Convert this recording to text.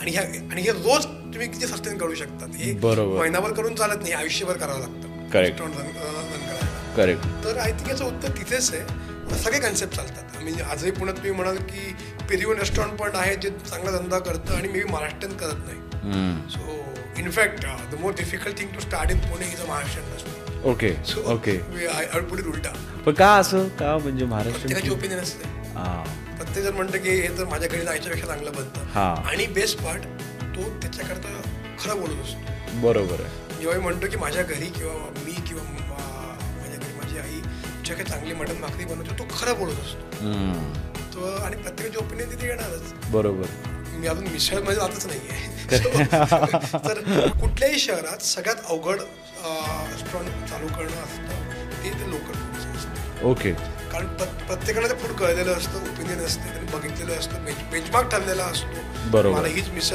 आणि हे रोज तुम्ही किती सस्टेन करू शकतात. हे बरोबर. महिनाभर करून चालत नाही, आयुष्यभर करावं लागतं करेक्ट रेस्टॉरंट रन करायला. करेक्ट. तर आय थिंक याचं उत्तर तिथेच आहे. सगळे कन्सेप्ट चालतात. म्हणजे आजही पुण्यात तुम्ही म्हणाल की पेरिवन रेस्टॉरंट पण आहे जे चांगला धंदा करतं आणि मे बी महाराष्ट्रीयन करत नाही. So in fact the more difficult thing to start in Pune is a Maharashtrian restaurant. Okay okay. I put it उलटा. पण का असं का म्हणजे महाराष्ट्र प्रत्येकाची ओपिनियन असते. प्रत्येक जण म्हणतं की हे तर माझ्या घरी जायच्यापेक्षा चांगलं बनतं. आणि बेस्ट पार्ट तो त्याच्याकरता खरं बोलत असतो. बरोबर आहे. जेव्हा मी म्हणतो की माझ्या घरी किंवा मी किंवा माझ्या घरी माझी आई जे काही चांगली मटण भाकरी बनवतो तो खरं बोलत असतो. तो आणि प्रत्येकाची ओपिनियन तिथे येणारच. बरोबर. मी अजून मिसळमध्ये जातच नाहीये. तर कुठल्याही शहरात सगळ्यात अवघड रेस्टॉरंट चालू करणं असतं ते लोकल फूडचं असतं. ओके. कारण प्रत्येकाला ते फूड कळलेलं असतं, ओपिनियन असतं, त्यांनी बघितलेलं असतं, बेंचमार्क ठरलेला असतो. बरोबर. मला हीच मिसळ